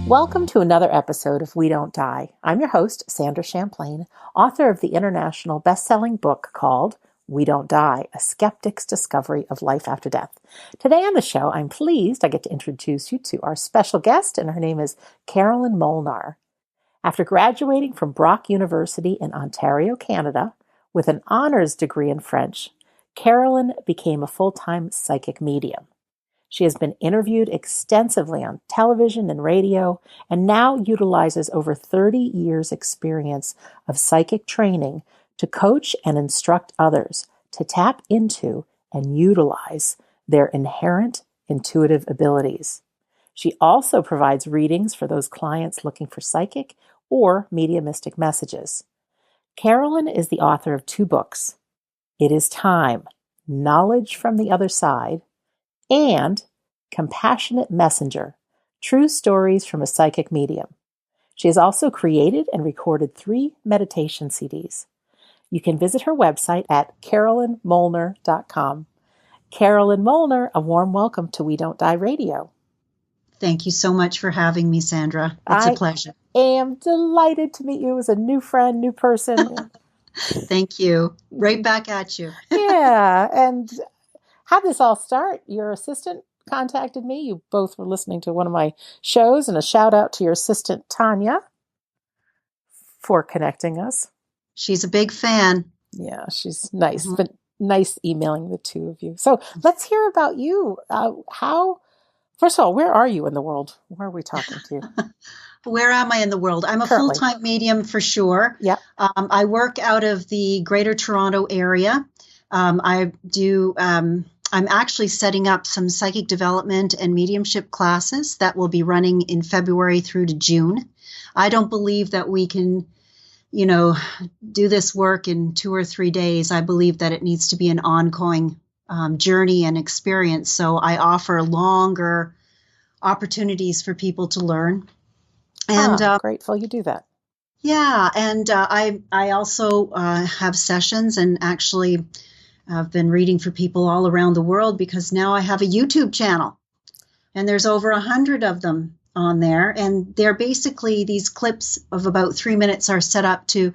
Welcome to another episode of We Don't Die. I'm your host, Sandra Champlain, author of the international best-selling book called We Don't Die, A Skeptic's Discovery of Life After Death. Today on the show, I'm pleased I get to introduce you to our special guest, and her name is Carolyn Molnar. After graduating from Brock University in Ontario, Canada, with an honors degree in French, Carolyn became a full-time psychic medium. She has been interviewed extensively on television and radio, and now utilizes over 30 years' experience of psychic training to coach and instruct others to tap into and utilize their inherent intuitive abilities. She also provides readings for those clients looking for psychic or mediumistic messages. Carolyn is the author of 2 books, It Is Time, Knowledge from the Other Side, and Compassionate Messenger, True Stories from a Psychic Medium. She has also created and recorded 3 meditation CDs. You can visit her website at carolynmolnar.com. Carolyn Molnar, a warm welcome to We Don't Die Radio. Thank you so much for having me, Sandra. It's a pleasure. I am delighted to meet you as a new friend, new person. Thank you. Right back at you. Yeah, and how'd this all start? Your assistant contacted me. You both were listening to one of my shows, and a shout out to your assistant, Tanya, for connecting us. She's a big fan. Yeah, she's nice. Mm-hmm. But nice emailing the 2 of you. So let's hear about you. First of all, where are you in the world? Where are we talking to? Where am I in the world? I'm a full-time medium for sure. Yeah. I work out of the Greater Toronto area. I'm actually setting up some psychic development and mediumship classes that will be running in February through to June. I don't believe that we can, do this work in 2 or 3 days. I believe that it needs to be an ongoing journey and experience. So I offer longer opportunities for people to learn. And grateful you do that. Yeah, and I also have sessions, and actually I've been reading for people all around the world because now I have a YouTube channel, and there's over 100 of them on there, and they're basically these clips of about 3 minutes are set up to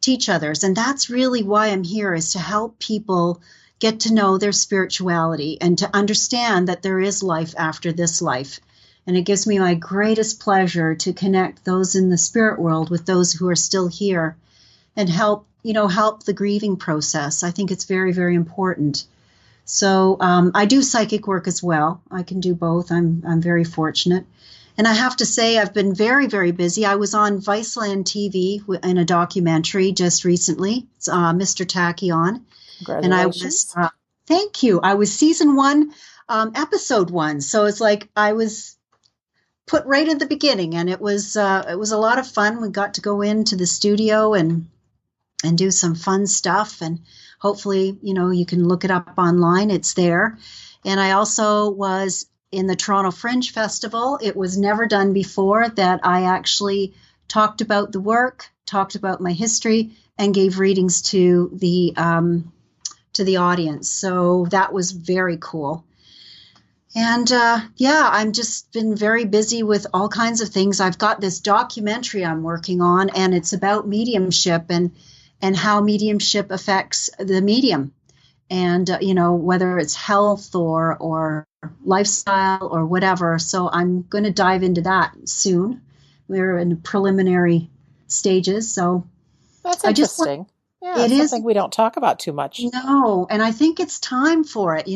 teach others, and that's really why I'm here, is to help people get to know their spirituality and to understand that there is life after this life. And it gives me my greatest pleasure to connect those in the spirit world with those who are still here and help the grieving process. I think it's very, very important. So I do psychic work as well. I can do both. I'm very fortunate. And I have to say, I've been very, very busy. I was on Viceland TV in a documentary just recently. It's Mr. Tacky on. Congratulations. And I was, thank you. I was season 1, episode 1. So it's like I was put right at the beginning, and it was a lot of fun. We got to go into the studio and do some fun stuff, and hopefully, you can look it up online. It's there. And I also was in the Toronto Fringe Festival. It was never done before that I actually talked about the work, talked about my history, and gave readings to the audience. So that was very cool. And I'm just been very busy with all kinds of things. I've got this documentary I'm working on, and it's about mediumship and how mediumship affects the medium, and whether it's health or lifestyle or whatever. So I'm going to dive into that soon. We're in preliminary stages, so that's interesting. It is something we don't talk about too much. No, and I think it's time for it.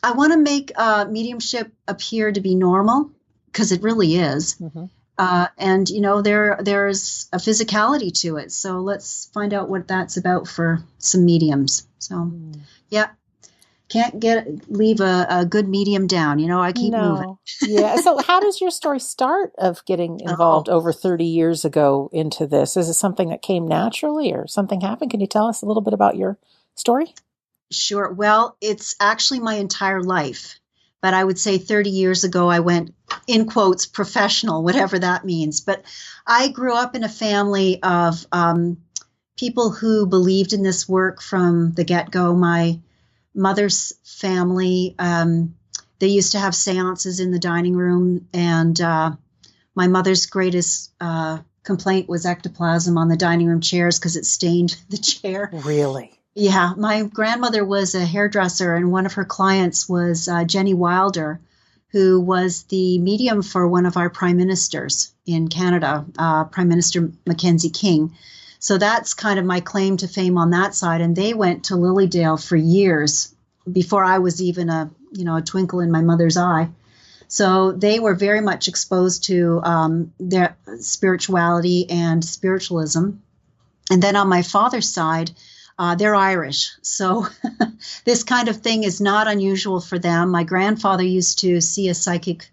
I want to make mediumship appear to be normal, because it really is. Mm-hmm. And there's a physicality to it. So let's find out what that's about for some mediums. So, yeah, can't leave a good medium down. I keep moving. Yeah. So how does your story start of getting involved over 30 years ago into this? Is it something that came naturally, or something happened? Can you tell us a little bit about your story? Sure. Well, it's actually my entire life. But I would say 30 years ago, I went, in quotes, professional, whatever that means. But I grew up in a family of people who believed in this work from the get-go. My mother's family, they used to have seances in the dining room, and my mother's greatest complaint was ectoplasm on the dining room chairs because it stained the chair. Really? Yeah. My grandmother was a hairdresser, and one of her clients was Jenny Wilder, who was the medium for one of our prime ministers in Canada, Prime Minister Mackenzie King. So that's kind of my claim to fame on that side. And they went to Lilydale for years before I was even a twinkle in my mother's eye. So they were very much exposed to their spirituality and spiritualism. And then on my father's side, they're Irish. So this kind of thing is not unusual for them. My grandfather used to see a psychic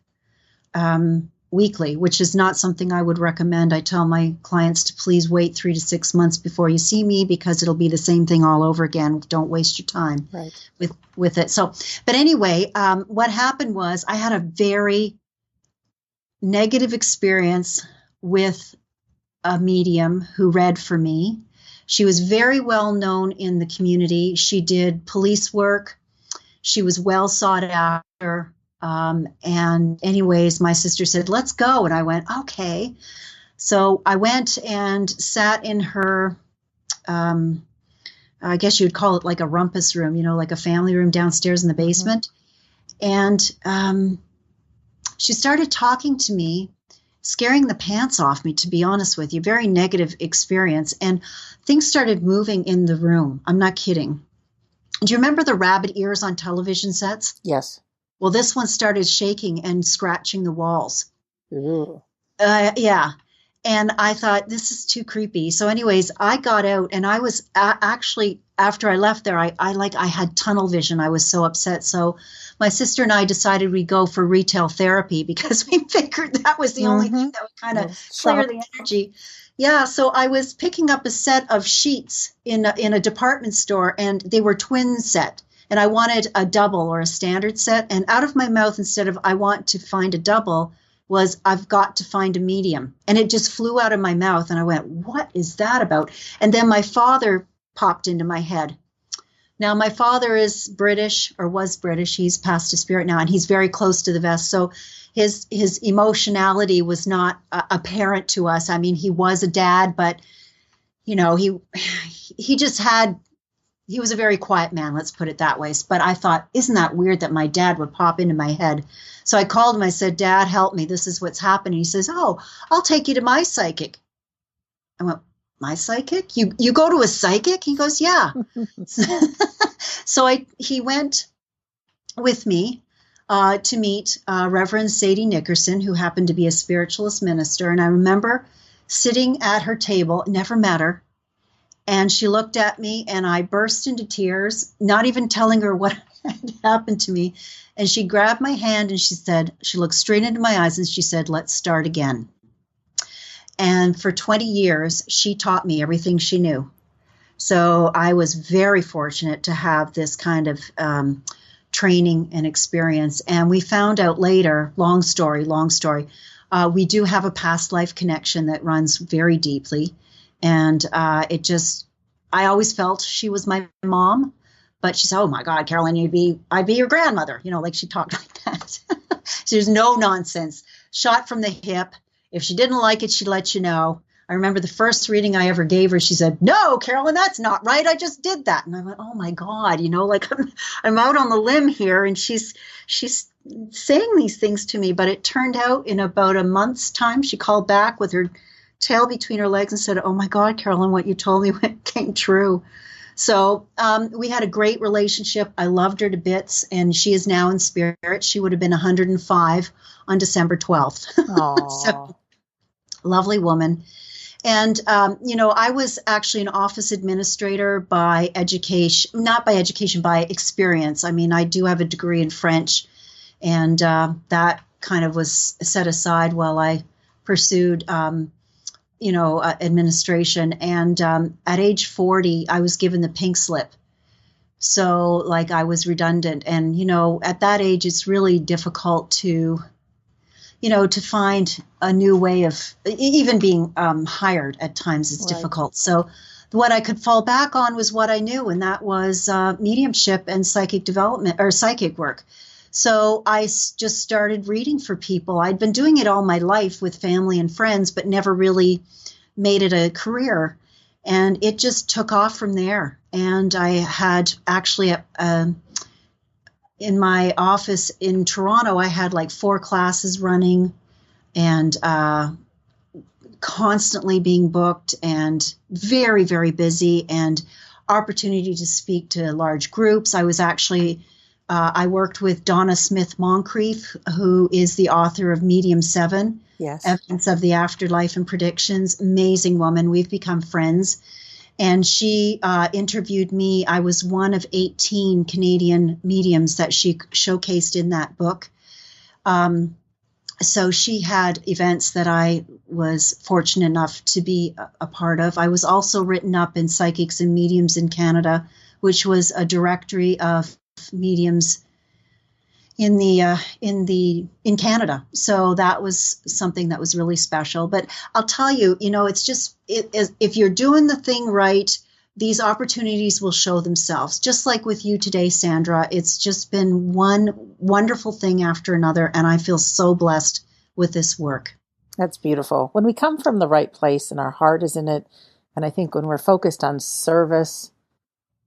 weekly, which is not something I would recommend. I tell my clients to please wait 3 to 6 months before you see me, because it'll be the same thing all over again. Don't waste your time with it. So, but anyway, what happened was I had a very negative experience with a medium who read for me. She was very well known in the community. She did police work. She was well sought after. And anyways, my sister said, let's go. And I went, okay. So I went and sat in her, I guess you would call it like a rumpus room, like a family room downstairs in the basement. Mm-hmm. And she started talking to me, scaring the pants off me, to be honest with you. Very negative experience. And things started moving in the room. I'm not kidding. Do you remember the rabbit ears on television sets? Yes. Well, this one started shaking and scratching the walls. Ooh. Yeah. And I thought, this is too creepy. So anyways, I got out, and I was actually, after I left there, I had tunnel vision. I was so upset. So my sister and I decided we'd go for retail therapy, because we figured that was the only thing that would kind of clear the energy. Yeah. So I was picking up a set of sheets in a department store, and they were twin set. And I wanted a double or a standard set. And out of my mouth, instead of I want to find a double, was I've got to find a medium. And it just flew out of my mouth. And I went, what is that about? And then my father popped into my head. Now, my father is British, or was British. He's passed to spirit now, and he's very close to the vest. So his emotionality was not apparent to us. I mean, he was a dad, but, he just had... He was a very quiet man, let's put it that way. But I thought, isn't that weird that my dad would pop into my head? So I called him. I said, Dad, help me. This is what's happening. He says, oh, I'll take you to my psychic. I went, my psychic? You go to a psychic? He goes, yeah. So he went with me to meet Reverend Sadie Nickerson, who happened to be a spiritualist minister. And I remember sitting at her table, never met her. And she looked at me, and I burst into tears, not even telling her what had happened to me. And she grabbed my hand, and she looked straight into my eyes, and she said, let's start again. And for 20 years, she taught me everything she knew. So I was very fortunate to have this kind of training and experience. And we found out later, long story, we do have a past life connection that runs very deeply. And I always felt she was my mom, but she said, oh my God, Carolyn, I'd be your grandmother. Like she talked like that. So there's no nonsense. Shot from the hip. If she didn't like it, she'd let you know. I remember the first reading I ever gave her, she said, no, Carolyn, that's not right. I just did that. And I went, oh my God, I'm out on the limb here. And she's saying these things to me, but it turned out in about a month's time, she called back with her tail between her legs and said, oh my God, Carolyn, what you told me came true. So we had a great relationship. I loved her to bits, and she is now in spirit. She would have been 105 on December 12th. So, lovely woman. And, I was actually an office administrator by education, not by education, by experience. I mean, I do have a degree in French, and that kind of was set aside while I pursued administration. And at age 40, I was given the pink slip. So I was redundant. And, at that age, it's really difficult to find a new way of even being hired at times is difficult. So what I could fall back on was what I knew, and that was mediumship and psychic development or psychic work. So I just started reading for people. I'd been doing it all my life with family and friends, but never really made it a career. And it just took off from there. And I had actually, in my office in Toronto, I had like 4 classes running and constantly being booked and very, very busy, and opportunity to speak to large groups. I was actually, I worked with Donna Smith Moncrief, who is the author of Medium 7, Yes. Evidence of the Afterlife and Predictions. Amazing woman. We've become friends. And she interviewed me. I was one of 18 Canadian mediums that she showcased in that book. So she had events that I was fortunate enough to be a part of. I was also written up in Psychics and Mediums in Canada, which was a directory of mediums in Canada. So that was something that was really special. But I'll tell you, it's just, if you're doing the thing right, these opportunities will show themselves. Just like with you today, Sandra, it's just been one wonderful thing after another. And I feel so blessed with this work. That's beautiful. When we come from the right place and our heart is in it, and I think when we're focused on service,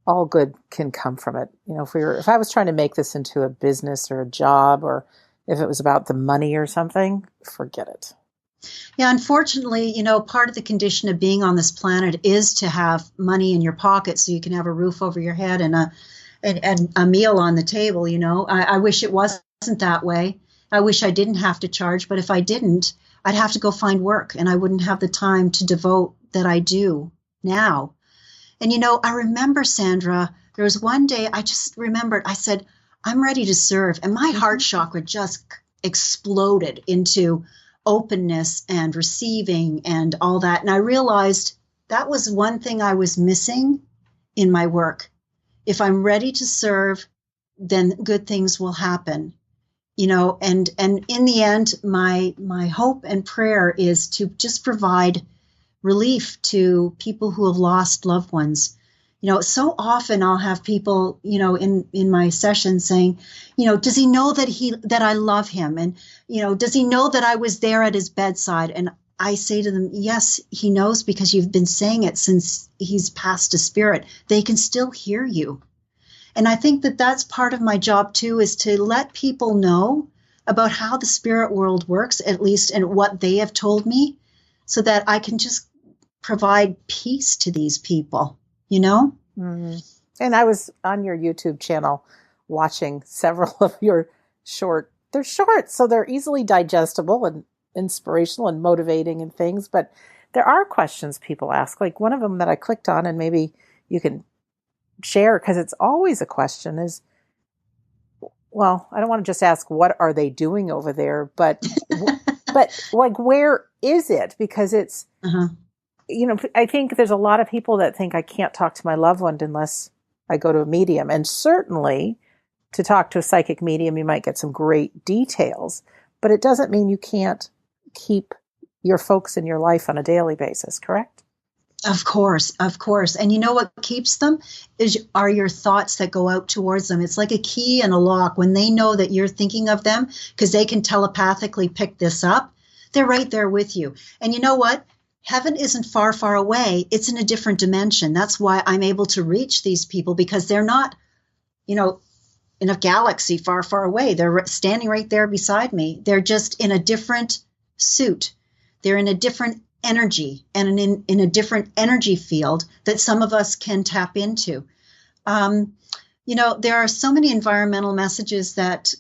all good can come from it. If I was trying to make this into a business or a job, or if it was about the money or something, forget it. Yeah, unfortunately, part of the condition of being on this planet is to have money in your pocket so you can have a roof over your head and a meal on the table. I wish it wasn't that way. I wish I didn't have to charge, but if I didn't, I'd have to go find work, and I wouldn't have the time to devote that I do now. And, I remember, Sandra, there was one day I just remembered, I said, I'm ready to serve. And my heart chakra just exploded into openness and receiving and all that. And I realized that was one thing I was missing in my work. If I'm ready to serve, then good things will happen. And in the end, my hope and prayer is to just provide relief to people who have lost loved ones. So often I'll have people, in my session saying, does he know that I love him? And, does he know that I was there at his bedside? And I say to them, yes, he knows, because you've been saying it since he's passed to spirit. They can still hear you. And I think that that's part of my job too, is to let people know about how the spirit world works, at least, and what they have told me, so that I can just provide peace to these people, Mm-hmm. And I was on your YouTube channel watching several of your they're short, so they're easily digestible and inspirational and motivating and things. But there are questions people ask, like one of them that I clicked on, and maybe you can share, because it's always a question, is, well, I don't want to just ask, what are they doing over there? But, like, where is it? Because it's, I think there's a lot of people that think I can't talk to my loved one unless I go to a medium. And certainly to talk to a psychic medium, you might get some great details, but it doesn't mean you can't keep your folks in your life on a daily basis, correct? Of course. And what keeps them are your thoughts that go out towards them. It's like a key and a lock. When they know that you're thinking of them, because they can telepathically pick this up, they're right there with you. And you know what? Heaven isn't far, far away. It's in a different dimension. That's why I'm able to reach these people, because they're not, in a galaxy far, far away. They're standing right there beside me. They're just in a different suit. They're in a different energy and in a different energy field that some of us can tap into. There are so many environmental messages that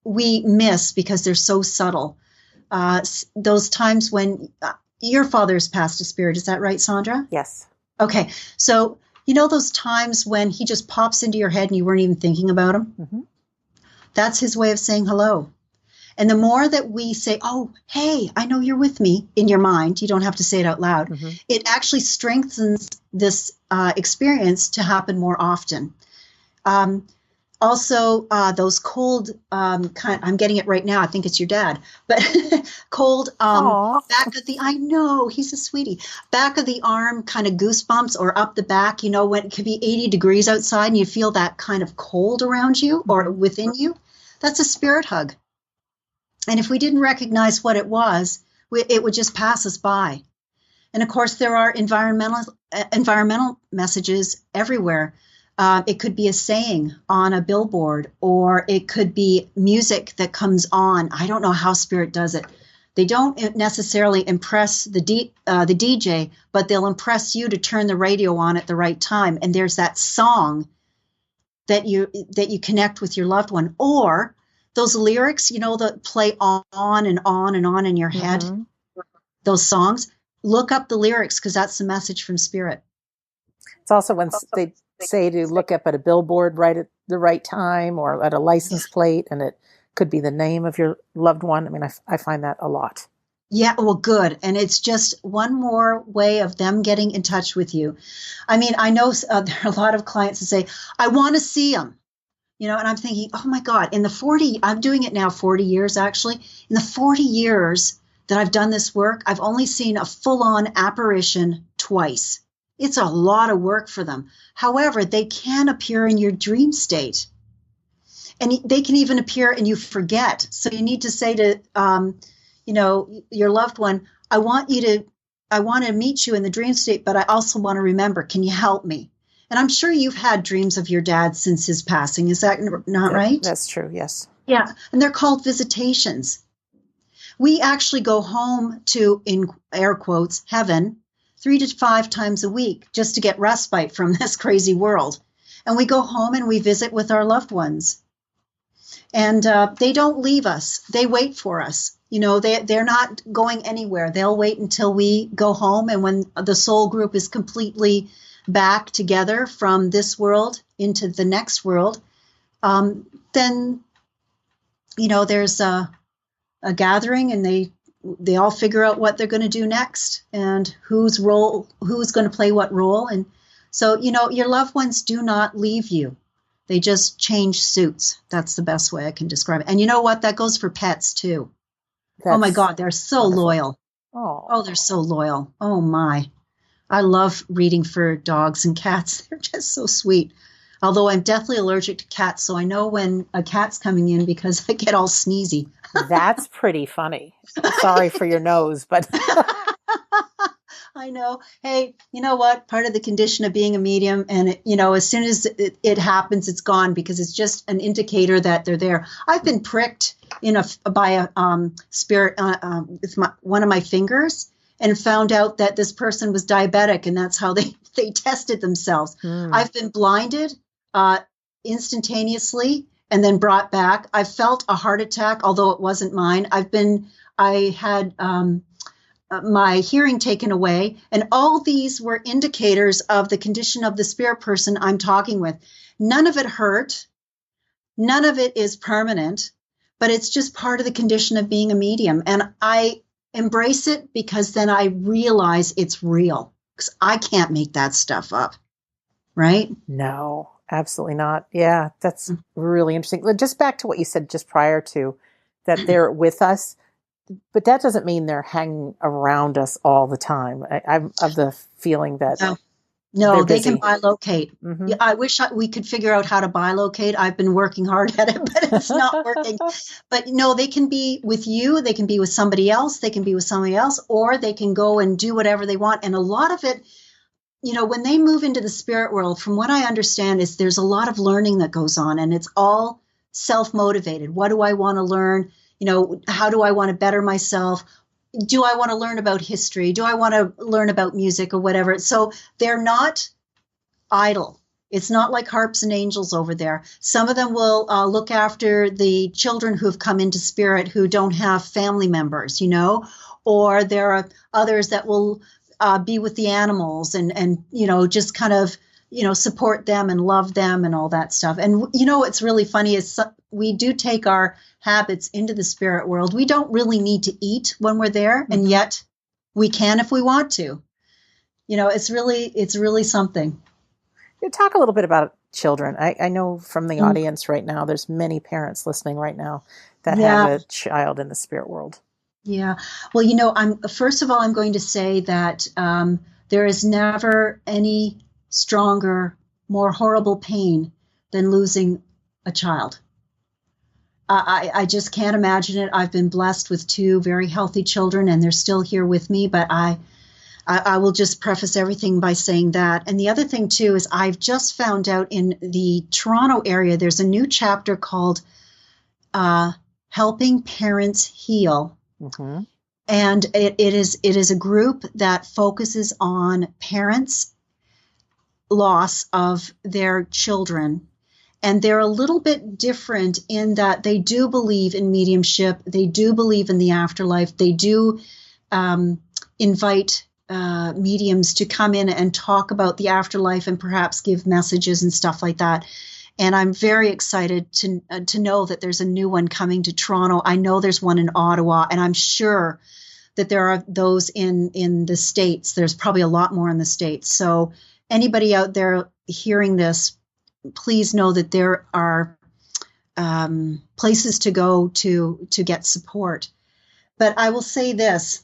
we miss because they're so subtle. Those times when your father's passed to spirit, is that right, Sandra? Yes. Okay. So, those times when he just pops into your head and you weren't even thinking about him? Mm-hmm. That's his way of saying hello. And the more that we say, oh, hey, I know you're with me in your mind, you don't have to say it out loud. Mm-hmm. It actually strengthens this experience to happen more often. Also, those cold, I'm getting it right now. I think it's your dad, but cold, back of the, I know, he's a sweetie. Back of the arm, kind of goosebumps, or up the back, when it could be 80 degrees outside and you feel that kind of cold around you or within you. That's a spirit hug. And if we didn't recognize what it was, it would just pass us by. And of course, there are environmental messages everywhere. It could be a saying on a billboard, or it could be music that comes on. I don't know how spirit does it. They don't necessarily impress the DJ, but they'll impress you to turn the radio on at the right time. And there's that song that you connect with your loved one, or those lyrics, that play on and on and on in your head. Those songs. Look up the lyrics, because that's the message from spirit. It's also when they say to look up at a billboard right at the right time, or at a license plate, and it could be the name of your loved one. I mean, I find that a lot. Yeah, well, good. And it's just one more way of them getting in touch with you. I mean, I know there are a lot of clients that say, I want to see them. And I'm thinking, oh my God, I'm doing it now 40 years, actually. In the 40 years that I've done this work, I've only seen a full-on apparition twice. It's a lot of work for them. However, they can appear in your dream state. And they can even appear and you forget. So you need to say to, your loved one, I want to meet you in the dream state, but I also want to remember, can you help me? And I'm sure you've had dreams of your dad since his passing. Is that not right? That's true, yes. Yeah, and they're called visitations. We actually go home to, in air quotes, heaven 3 to 5 times a week just to get respite from this crazy world. And we go home and we visit with our loved ones. And they don't leave us. They wait for us. They're not going anywhere. They'll wait until we go home. And when the soul group is completely back together from this world into the next world, then, there's a gathering, and they all figure out what they're going to do next, and who's going to play what role. And so, your loved ones do not leave you. They just change suits. That's the best way I can describe it. And you know what? That goes for pets too. Oh my God, they're so wonderful. Loyal. Oh, they're so loyal. Oh my. I love reading for dogs and cats. They're just so sweet. Although I'm deathly allergic to cats, so I know when a cat's coming in because I get all sneezy. That's pretty funny. Sorry for your nose, but... I know. Hey, you know what? Part of the condition of being a medium, and as soon as it happens, it's gone, because it's just an indicator that they're there. I've been pricked by a spirit with one of my fingers, and found out that this person was diabetic, and that's how they tested themselves. I've been blinded instantaneously and then brought back. I felt a heart attack, although it wasn't mine. I had my hearing taken away, and all these were indicators of the condition of the spirit person I'm talking with. None of it hurt. None of it is permanent, but it's just part of the condition of being a medium. And I embrace it, because then I realize it's real, because I can't make that stuff up. Right? No, absolutely not. Yeah, that's really interesting. Just back to what you said just prior to that, they're with us, but that doesn't mean they're hanging around us all the time. I'm of the feeling that no, they can bilocate. Yeah, I wish we could figure out how to bilocate. I've been working hard at it, but it's not working. But no, they can be with you. They can be with somebody else. They can be with somebody else, or they can go and do whatever they want. And a lot of it, when they move into the spirit world, from what I understand, is there's a lot of learning that goes on, and it's all self-motivated. What do I want to learn? How do I want to better myself? Do I want to learn about history? Do I want to learn about music or whatever? So they're not idle. It's not like harps and angels over there. Some of them will look after the children who've come into spirit who don't have family members, or there are others that will be with the animals and just kind of, support them and love them and all that stuff. And, what's really funny is we do take our habits into the spirit world. We don't really need to eat when we're there, and yet we can if we want to. It's really something. You talk a little bit about children. I know from the audience right now, there's many parents listening right now that Yeah. have a child in the spirit world. Yeah. Well, first of all, I'm going to say that there is never any stronger, more horrible pain than losing a child. I just can't imagine it. I've been blessed with two very healthy children, and they're still here with me. But I will just preface everything by saying that. And the other thing, too, is I've just found out in the Toronto area, there's a new chapter called Helping Parents Heal. Mm-hmm. And it is a group that focuses on parents' loss of their children. And they're a little bit different in that they do believe in mediumship. They do believe in the afterlife. They do invite mediums to come in and talk about the afterlife and perhaps give messages and stuff like that. And I'm very excited to know that there's a new one coming to Toronto. I know there's one in Ottawa, and I'm sure that there are those in the States. There's probably a lot more in the States. So anybody out there hearing this, please know that there are places to go to get support. But I will say this,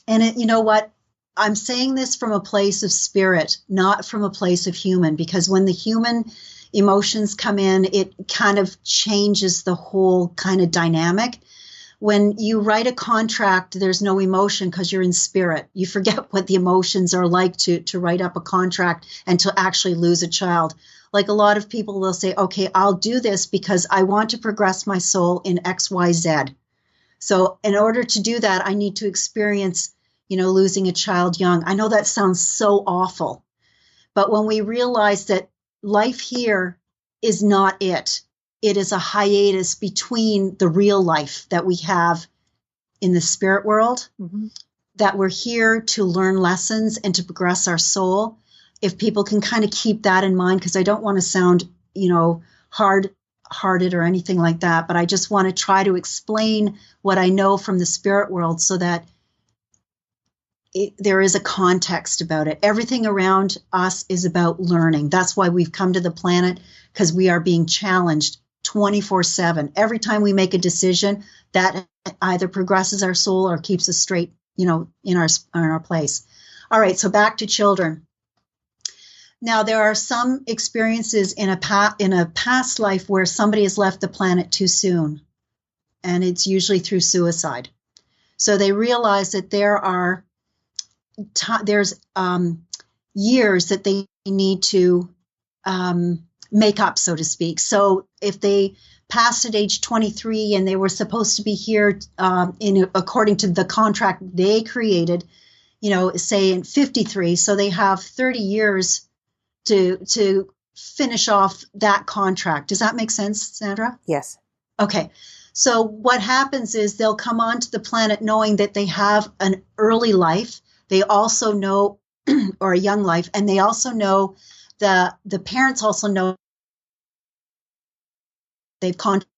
and you know what? I'm saying this from a place of spirit, not from a place of human, because when the human emotions come in, it kind of changes the whole kind of dynamic. When you write a contract, there's no emotion because you're in spirit. You forget what the emotions are like to write up a contract and to actually lose a child. Like a lot of people will say, okay, I'll do this because I want to progress my soul in X, Y, Z. So in order to do that, I need to experience, losing a child young. I know that sounds so awful, but when we realize that life here is not it, it is a hiatus between the real life that we have in the spirit world, mm-hmm. that we're here to learn lessons and to progress our soul. If people can kind of keep that in mind, because I don't want to sound, hard-hearted or anything like that, but I just want to try to explain what I know from the spirit world so that there is a context about it. Everything around us is about learning. That's why we've come to the planet, because we are being challenged 24/7. Every time we make a decision, that either progresses our soul or keeps us straight, in our place. All right, so back to children. Now, there are some experiences in a past life where somebody has left the planet too soon, and it's usually through suicide. So they realize that there's years that they need to make up, so to speak. So if they passed at age 23 and they were supposed to be here according to the contract they created, say in 53, so they have 30 years to finish off that contract. Does that make sense, Sandra? Yes. Okay. So what happens is they'll come onto the planet knowing that they have an early life. They also know, or a young life, and they also know the parents also know they've conscious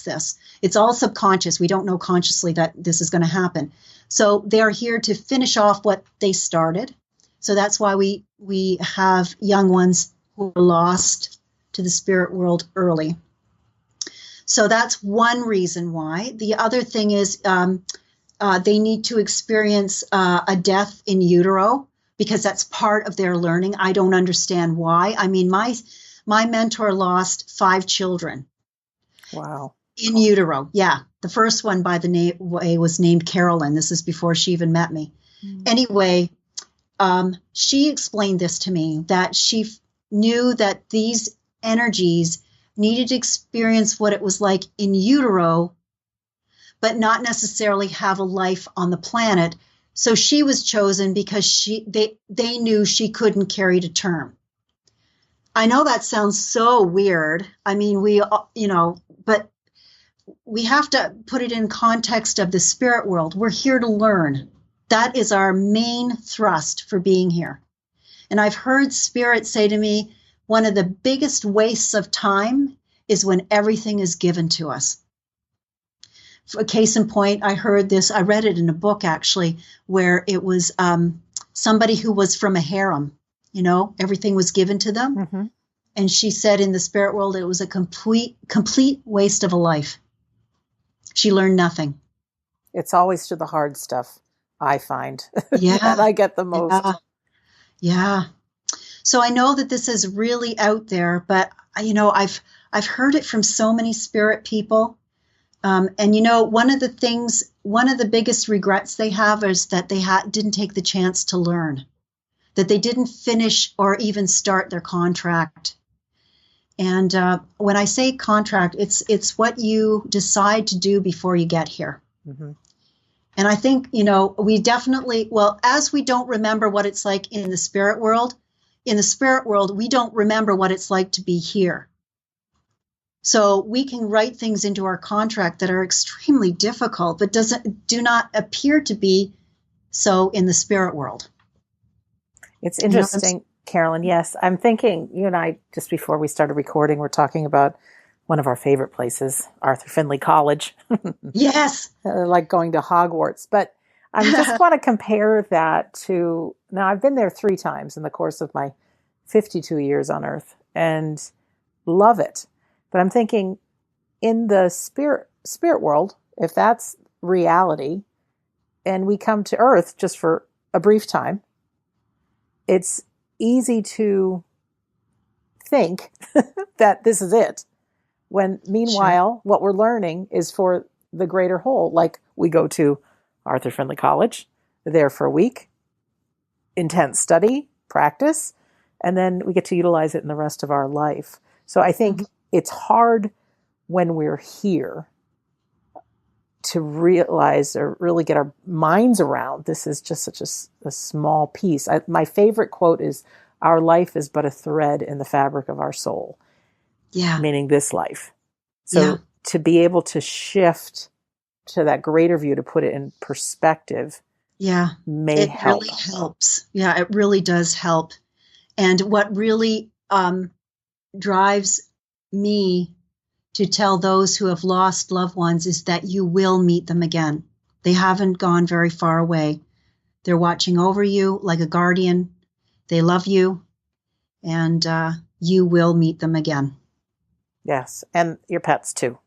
this. It's all subconscious. We don't know consciously that this is going to happen. So they're here to finish off what they started. So that's why we have young ones who are lost to the spirit world early. So that's one reason why. The other thing is they need to experience a death in utero because that's part of their learning. I don't understand why. I mean, my mentor lost 5 children. Wow. In utero. Yeah. The first one, by the way, was named Carolyn. This is before she even met me. Mm. Anyway, she explained this to me, that she knew that these energies needed to experience what it was like in utero, but not necessarily have a life on the planet. So she was chosen because they knew she couldn't carry to term. I know that sounds so weird. I mean, but we have to put it in context of the spirit world. We're here to learn. That is our main thrust for being here. And I've heard spirit say to me, one of the biggest wastes of time is when everything is given to us. For a case in point, I heard this, I read it in a book actually, where it was somebody who was from a harem, everything was given to them. Mm-hmm. And she said in the spirit world, it was a complete waste of a life. She learned nothing. It's always to the hard stuff, I find. Yeah. that I get the most. Yeah. So I know that this is really out there, but I've heard it from so many spirit people. And one of the biggest regrets they have is that they didn't take the chance to learn, that they didn't finish or even start their contract. And when I say contract, it's what you decide to do before you get here. Mm-hmm. And I think, we definitely, as we don't remember what it's like in the spirit world, we don't remember what it's like to be here. So we can write things into our contract that are extremely difficult, but do not appear to be so in the spirit world. It's interesting, Carolyn. Yes, I'm thinking, you and I, just before we started recording, we're talking about one of our favorite places, Arthurville College. Yes. Like going to Hogwarts. But I just want to compare that to, now I've been there 3 times in the course of my 52 years on Earth and love it. But I'm thinking in the spirit world, if that's reality, and we come to Earth just for a brief time, it's easy to think that this is it. When meanwhile, what we're learning is for the greater whole. Like we go to Arthurville College, there for a week, intense study, practice, and then we get to utilize it in the rest of our life. So I think it's hard when we're here to realize or really get our minds around this is just such a small piece. My favorite quote is, "Our life is but a thread in the fabric of our soul." Yeah. Meaning this life. So to be able to shift to that greater view, to put it in perspective, may help. It really helps. Yeah, it really does help. And what really drives me to tell those who have lost loved ones is that you will meet them again. They haven't gone very far away. They're watching over you like a guardian. They love you, and you will meet them again. Yes, and your pets too.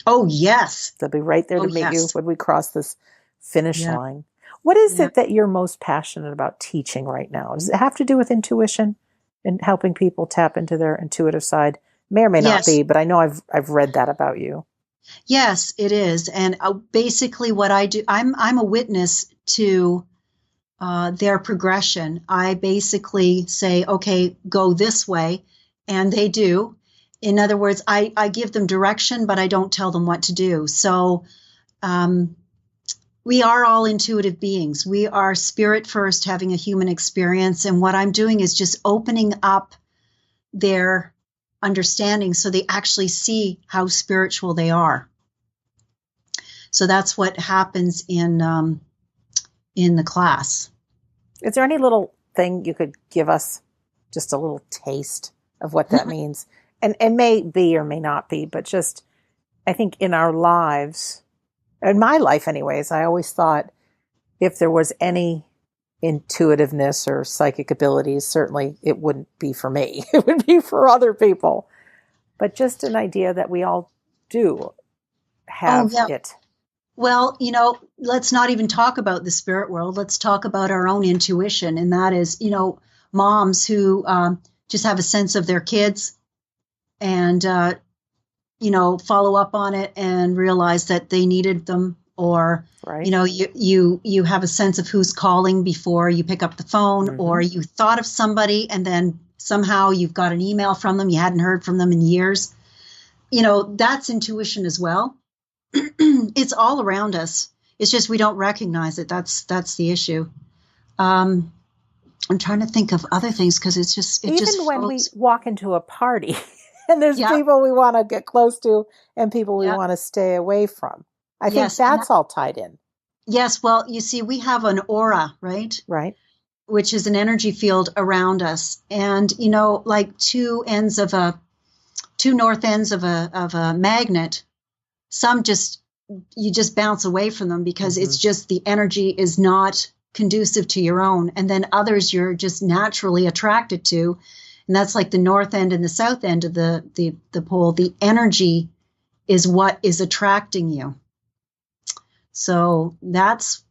Oh, yes. They'll be right there to meet you when we cross this finish line. What is it that you're most passionate about teaching right now? Does it have to do with intuition and helping people tap into their intuitive side? May or may not be, but I know I've read that about you. Yes, it is. And basically what I do, I'm a witness to their progression. I basically say, okay, go this way, and they do. In other words, I give them direction, but I don't tell them what to do. So we are all intuitive beings. We are spirit first, having a human experience. And what I'm doing is just opening up their understanding so they actually see how spiritual they are. So that's what happens in the class. Is there any little thing you could give us, just a little taste of what that means? And may be or may not be, but just, I think in our lives, in my life anyways, I always thought if there was any intuitiveness or psychic abilities, certainly it wouldn't be for me. It would be for other people. But just an idea that we all do have it. Well, let's not even talk about the spirit world. Let's talk about our own intuition. And that is, moms who just have a sense of their kids and, follow up on it and realize that they needed them. Or, you have a sense of who's calling before you pick up the phone, or you thought of somebody and then somehow you've got an email from them. You hadn't heard from them in years. That's intuition as well. It's all around us. It's just we don't recognize it. That's the issue. I'm trying to think of other things because even when we walk into a party and there's people we want to get close to and people we want to stay away from. I think that's all tied in. Yes. Well, you see, we have an aura, right? Right. Which is an energy field around us. And, like two north ends of a magnet, some you just bounce away from them because it's just the energy is not conducive to your own. And then others you're just naturally attracted to. And that's like the north end and the south end of the pole. The energy is what is attracting you. So that's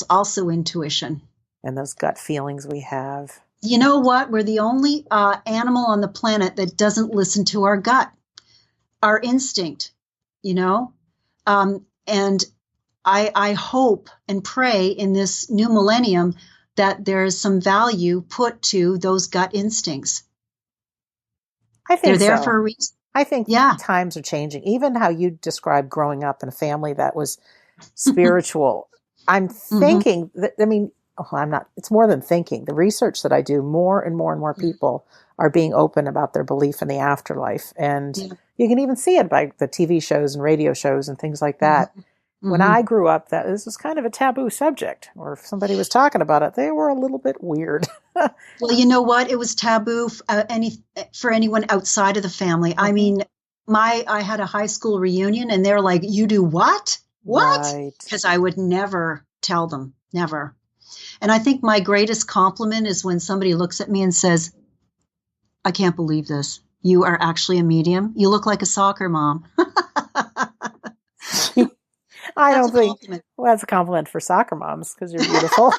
also intuition. And those gut feelings we have. You know what? We're the only animal on the planet that doesn't listen to our gut, our instinct, and I hope and pray in this new millennium that there is some value put to those gut instincts. I think they're there for a reason. I think times are changing. Even how you described growing up in a family that was spiritual. I'm thinking that, I'm not, it's more than thinking. The research that I do, more and more and more people are being open about their belief in the afterlife. And you can even see it by the TV shows and radio shows and things like that. When I grew up, this was kind of a taboo subject, or if somebody was talking about it, they were a little bit weird. Well, you know what? It was taboo for anyone outside of the family. I mean, I had a high school reunion and they're like, "You do what? What?" Right. Because I would never tell them, never. And I think my greatest compliment is when somebody looks at me and says, "I can't believe this. You are actually a medium. You look like a soccer mom." I don't think that's a compliment for soccer moms because you're beautiful.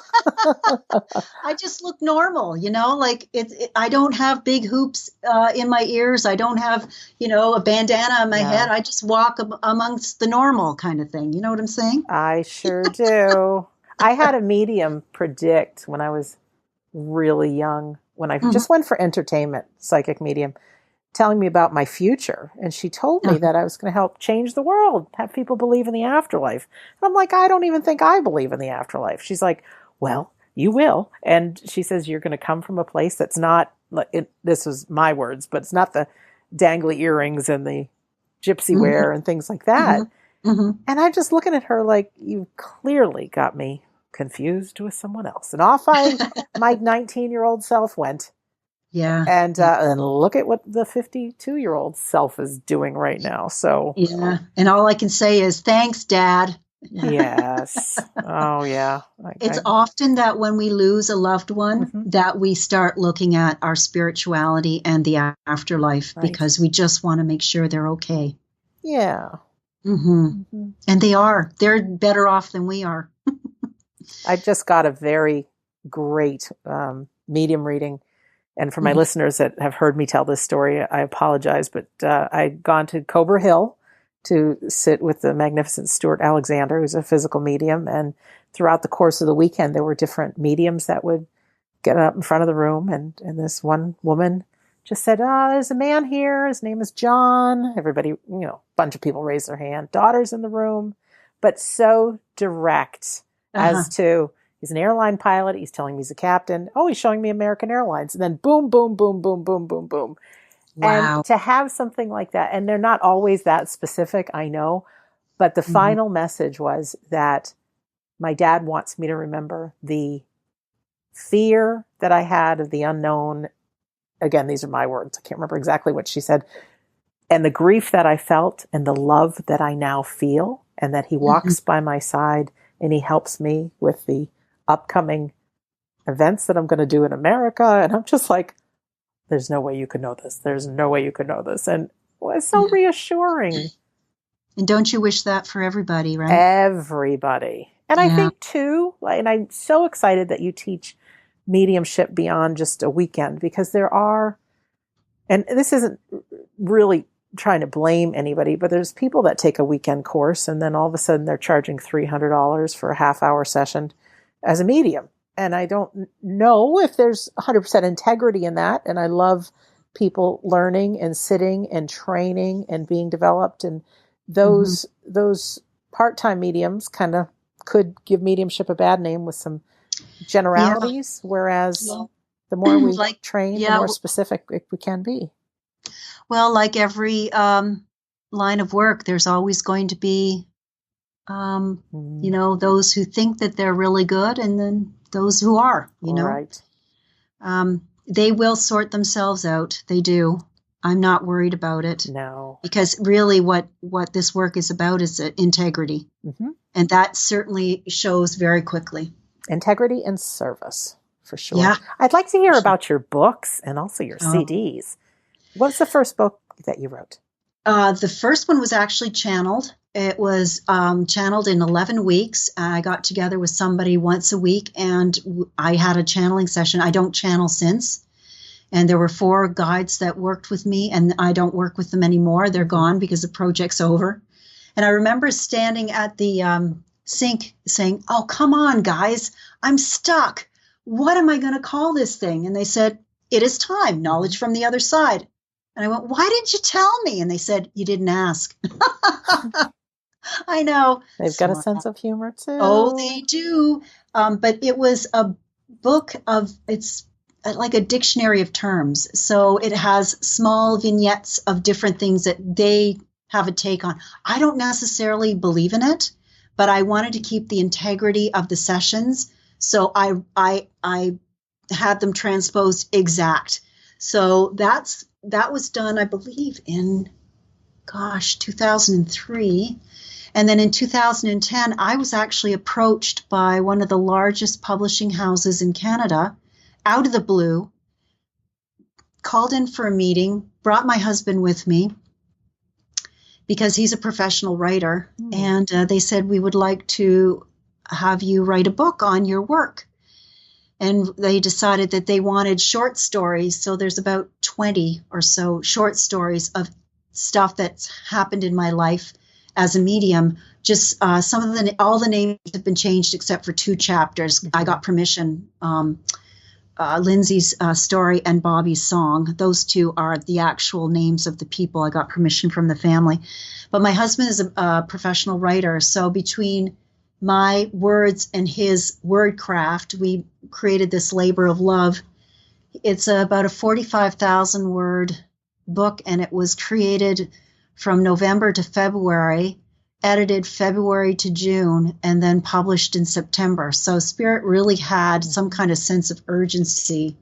I just look normal, like I don't have big hoops in my ears. I don't have, a bandana on my head. I just walk amongst the normal kind of thing. You know what I'm saying? I sure do. I had a medium predict when I was really young, when I just went for entertainment, psychic medium, telling me about my future. And she told me that I was going to help change the world, have people believe in the afterlife. And I'm like, I don't even think I believe in the afterlife. She's like, well, you will. And she says, you're going to come from a place that's not, this was my words, but it's not the dangly earrings and the gypsy wear and things like that. And I'm just looking at her like, you clearly got me confused with someone else. And off my 19-year-old self went. Yeah. And look at what the 52-year-old self is doing right now. So yeah. And all I can say is thanks, Dad. Yes. Oh, yeah. It's often that when we lose a loved one that we start looking at our spirituality and the afterlife because we just want to make sure they're okay. Yeah. And they are. They're better off than we are. I just got a very great medium reading. And for my listeners that have heard me tell this story, I apologize, but I'd gone to Cobra Hill to sit with the magnificent Stuart Alexander, who's a physical medium. And throughout the course of the weekend, there were different mediums that would get up in front of the room. And this one woman just said, there's a man here. His name is John. Everybody, a bunch of people raised their hand. Daughter's in the room, but so direct as to, he's an airline pilot. He's telling me he's a captain. Oh, he's showing me American Airlines. And then boom, boom, boom, boom, boom, boom, boom. Wow. And to have something like that, and they're not always that specific, I know, but the final message was that my dad wants me to remember the fear that I had of the unknown. Again, these are my words. I can't remember exactly what she said. And the grief that I felt and the love that I now feel, and that he walks by my side and he helps me with the upcoming events that I'm going to do in America. And I'm just like, there's no way you could know this. There's no way you could know this. And it's so reassuring. And don't you wish that for everybody, right? Everybody. And I think too, and I'm so excited that you teach mediumship beyond just a weekend, because there are, and this isn't really trying to blame anybody, but there's people that take a weekend course and then all of a sudden they're charging $300 for a half-hour session as a medium. And I don't know if there's 100% integrity in that. And I love people learning and sitting and training and being developed. And those part-time mediums kind of could give mediumship a bad name with some generalities, whereas the more we train, the more specific we can be. Well, like every line of work, there's always going to be, those who think that they're really good, and then those who are, Right. They will sort themselves out. They do. I'm not worried about it. No. Because really what this work is about is integrity. And that certainly shows very quickly. Integrity and service, for sure. Yeah. I'd like to hear about your books and also your Oh. CDs. What's the first book that you wrote? The first one was actually channeled. It was channeled in 11 weeks. I got together with somebody once a week, and I had a channeling session. I don't channel since. And there were 4 guides that worked with me, and I don't work with them anymore. They're gone because the project's over. And I remember standing at the sink saying, "Oh, come on, guys. I'm stuck. What am I going to call this thing?" And they said, "It is time. Knowledge from the other side." And I went, "Why didn't you tell me?" And they said, "You didn't ask." I know. They've got a sense of humor too. Oh, they do. But it was a book it's like a dictionary of terms. So it has small vignettes of different things that they have a take on. I don't necessarily believe in it, but I wanted to keep the integrity of the sessions. So I had them transposed exact. So that was done, I believe, in 2003. And then in 2010, I was actually approached by one of the largest publishing houses in Canada, out of the blue, called in for a meeting, brought my husband with me because he's a professional writer. And they said, "We would like to have you write a book on your work." And they decided that they wanted short stories. So there's about 20 or so short stories of stuff that's happened in my life as a medium. Just some of all the names have been changed except for 2 chapters. I got permission. Lindsay's story and Bobby's song. Those 2 are the actual names of the people. I got permission from the family. But my husband is a professional writer. So between my words and his word craft, we created this labor of love. It's about a 45,000 word book, and it was created from November to February, edited February to June, and then published in September. So Spirit really had some kind of sense of urgency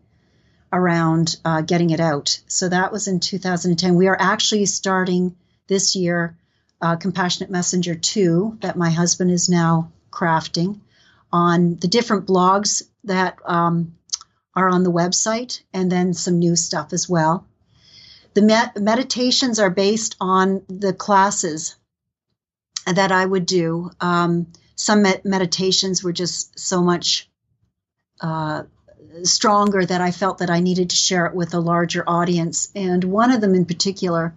around getting it out. So that was in 2010. We are actually starting this year Compassionate Messenger 2 that my husband is now crafting on the different blogs that are on the website, and then some new stuff as well. The meditations are based on the classes that I would do. Some meditations were just so much stronger that I felt that I needed to share it with a larger audience. And one of them in particular,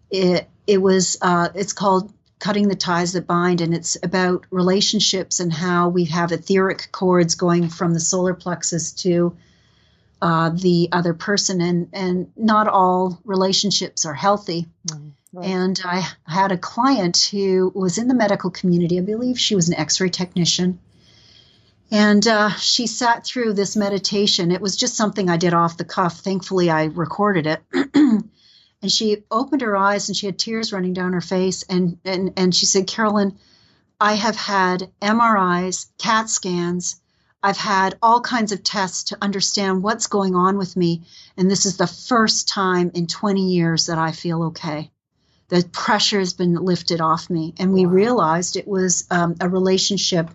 it's called Cutting the Ties That Bind, and it's about relationships and how we have etheric cords going from the solar plexus to the other person, and not all relationships are healthy. Right. And I had a client who was in the medical community. I believe she was an X-ray technician. And she sat through this meditation. It was just something I did off the cuff. Thankfully, I recorded it. And she opened her eyes and she had tears running down her face. And she said, "Carolyn, I have had MRIs, CAT scans. I've had all kinds of tests to understand what's going on with me. And this is the first time in 20 years that I feel okay. The pressure has been lifted off me." And we realized it was a relationship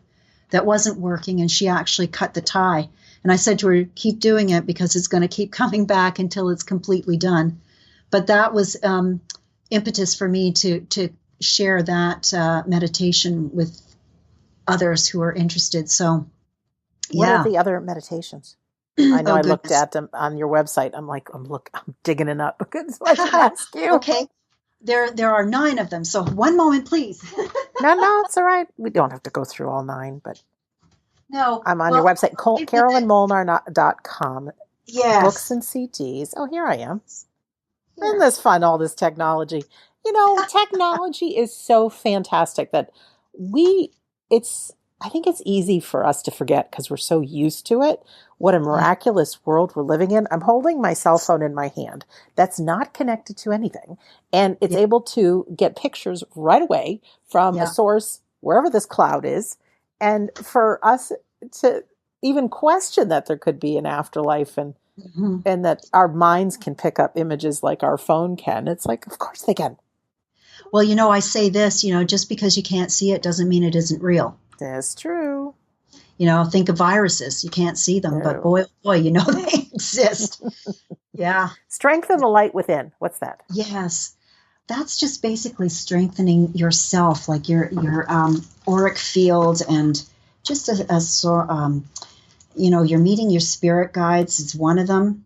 that wasn't working, and she actually cut the tie. And I said to her, "Keep doing it because it's going to keep coming back until it's completely done." But that was impetus for me to share that meditation with others who are interested. So, what are the other meditations? I know I looked at them on your website. I'm digging it up so I can ask you. Okay. There are 9 of them. So one moment, please. No, it's all right. We don't have to go through all 9, but no. I'm on your website, carolynmolnar.com. Yes. Books and CDs. Oh, here I am. Isn't this fun, all this technology? Technology is so fantastic that I think it's easy for us to forget because we're so used to it. What a miraculous world we're living in. I'm holding my cell phone in my hand. That's not connected to anything. And it's able to get pictures right away from a source, wherever this cloud is. And for us to even question that there could be an afterlife and that our minds can pick up images like our phone can. It's like, of course they can. Well, I say this, just because you can't see it doesn't mean it isn't real. That's true. think of viruses. You can't see them, No. but boy, oh boy, they exist. Yeah. Strengthen the light within. What's that? Yes. That's just basically strengthening yourself, like your auric field, and just you're meeting your spirit guides is one of them.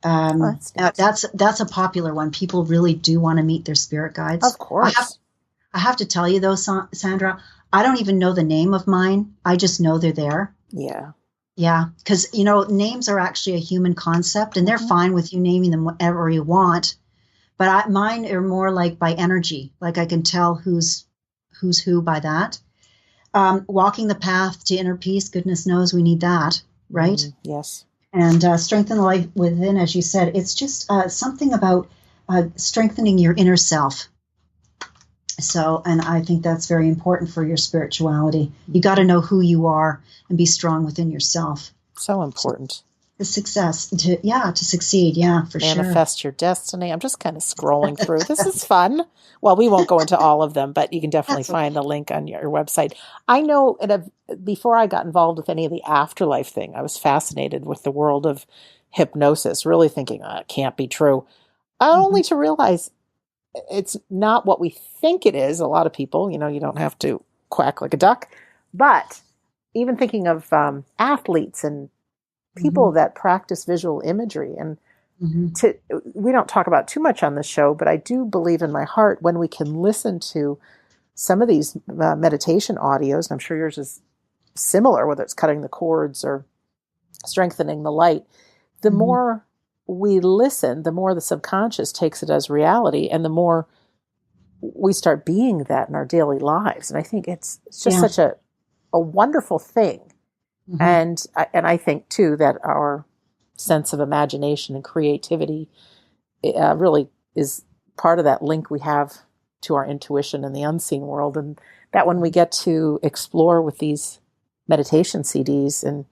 That's a popular one. People really do want to meet their spirit guides. Of course. I have to tell you though, Sandra, I don't even know the name of mine. I just know they're there. Yeah. Yeah. Because, names are actually a human concept, and they're fine with you naming them whatever you want. But mine are more like by energy. Like I can tell who's who by that. Walking the path to inner peace, goodness knows we need that, right? Yes. And strengthen the light within, as you said. It's just something about strengthening your inner self. So, and I think that's very important for your spirituality. You got to know who you are and be strong within yourself. So important. To succeed. Yeah, for sure. Manifest your destiny. I'm just kind of scrolling through. This is fun. Well, we won't go into all of them, but you can definitely find the link on your website. I know before I got involved with any of the afterlife thing, I was fascinated with the world of hypnosis, really thinking, it can't be true. Only to realize it's not what we think it is. A lot of people, you don't have to quack like a duck. But even thinking of athletes and people that practice visual imagery, and we don't talk about too much on the show, but I do believe in my heart when we can listen to some of these meditation audios, and I'm sure yours is similar, whether it's cutting the cords or strengthening the light, the more we listen, the more the subconscious takes it as reality, and the more we start being that in our daily lives. And I think it's just such a wonderful thing. And I think too that our sense of imagination and creativity really is part of that link we have to our intuition and the unseen world. And that when we get to explore with these meditation CDs, and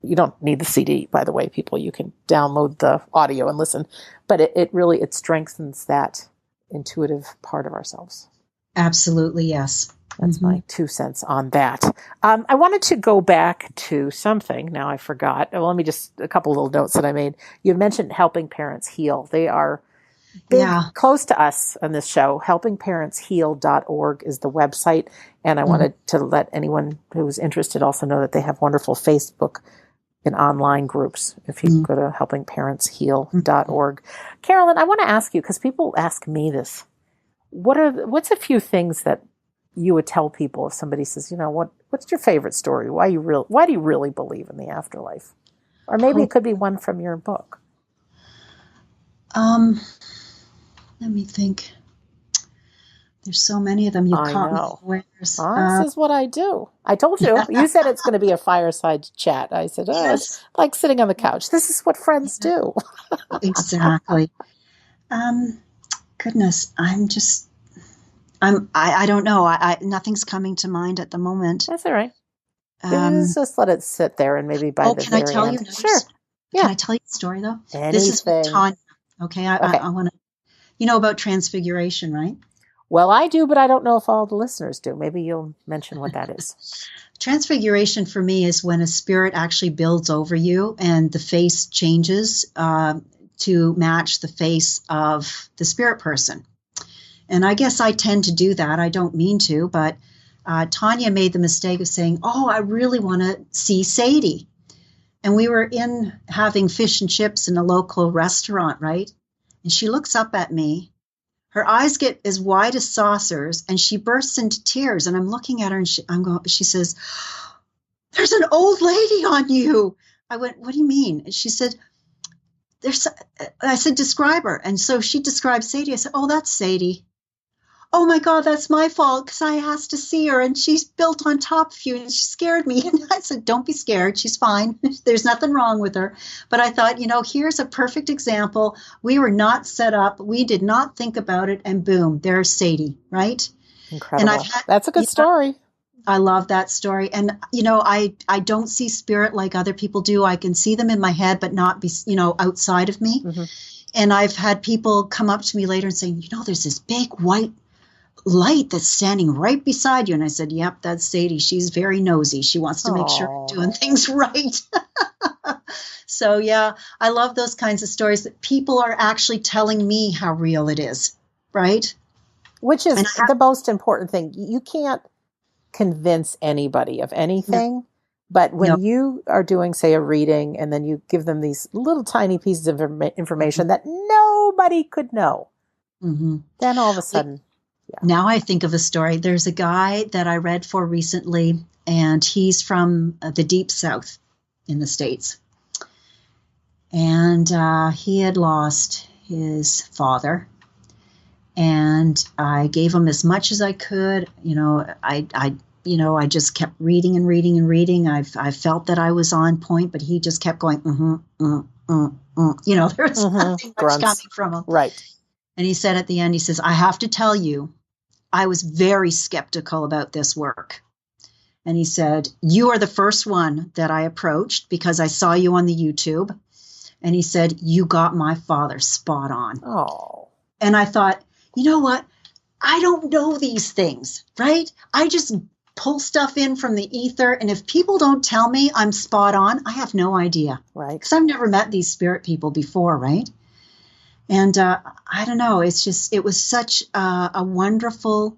you don't need the CD, by the way, people, you can download the audio and listen, but it really strengthens that intuitive part of ourselves. Absolutely. Yes. That's my 2 cents on that. I wanted to go back to something. Now I forgot. Well, let me a couple little notes that I made. You mentioned helping parents heal. They are big, close to us on this show. Helpingparentsheal.org is the website. And I wanted to let anyone who's interested also know that they have wonderful Facebook and online groups. If you go to helpingparentsheal.org. Carolyn, I want to ask you, because people ask me this, what's a few things that you would tell people if somebody says, what's your favorite story? Why do you really believe in the afterlife? Or maybe it could be one from your book. Let me think. There's so many of them. You caught me unawares. This is what I do. I told you. You said it's going to be a fireside chat. I said, it's like sitting on the couch. This is what friends do. Exactly. Goodness, I don't know. Nothing's coming to mind at the moment. That's all right. Just let it sit there, and maybe by the very end. Can I tell you? Sure. Yeah. Can I tell you a story though? Anything. This is with Tanya. Okay. I want to. You know about Transfiguration, right? Well, I do, but I don't know if all the listeners do. Maybe you'll mention what that is. Transfiguration for me is when a spirit actually builds over you, and the face changes to match the face of the spirit person. And I guess I tend to do that. I don't mean to, but Tanya made the mistake of saying, I really want to see Sadie. And we were having fish and chips in a local restaurant, right? And she looks up at me. Her eyes get as wide as saucers, and she bursts into tears. And I'm looking at her, and she says, "There's an old lady on you." I went, "What do you mean?" And she said, I said, "Describe her." And so she described Sadie. I said, "Oh, that's Sadie." "Oh my God, that's my fault because I asked to see her and she's built on top of you and she scared me." And I said, "Don't be scared. She's fine. There's nothing wrong with her." But I thought, here's a perfect example. We were not set up. We did not think about it. And boom, there's Sadie, right? Incredible. And that's a good story. I love that story. And, I don't see spirit like other people do. I can see them in my head, but not be, outside of me. And I've had people come up to me later and say, there's this big white light that's standing right beside you. And I said, yep, that's Sadie. She's very nosy. She wants to make sure I'm doing things right. So, yeah, I love those kinds of stories that people are actually telling me how real it is, right? Which is the most important thing. You can't convince anybody of anything. No. But when you are doing, say, a reading, and then you give them these little tiny pieces of information that nobody could know, then all of a sudden... Now I think of a story. There's a guy that I read for recently, and he's from the Deep South in the States. And he had lost his father. And I gave him as much as I could. I just kept reading and reading and reading. I felt that I was on point, but he just kept going, there was nothing much coming from him. Right. And he said at the end, he says, I have to tell you, I was very skeptical about this work. And he said, you are the first one that I approached because I saw you on the YouTube. And he said, you got my father spot on. Oh. And I thought, you know what? I don't know these things, right? I just pull stuff in from the ether. And if people don't tell me I'm spot on, I have no idea. Right. Because I've never met these spirit people before, right? And I don't know, it was such a wonderful,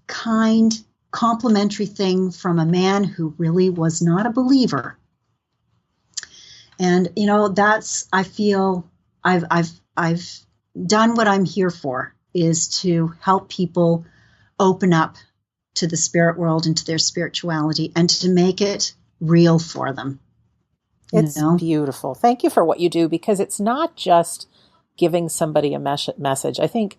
kind, complimentary thing from a man who really was not a believer. And, I feel I've done what I'm here for, is to help people open up to the spirit world and to their spirituality and to make it real for them. It's beautiful. Thank you for what you do, because it's not just giving somebody a message. I think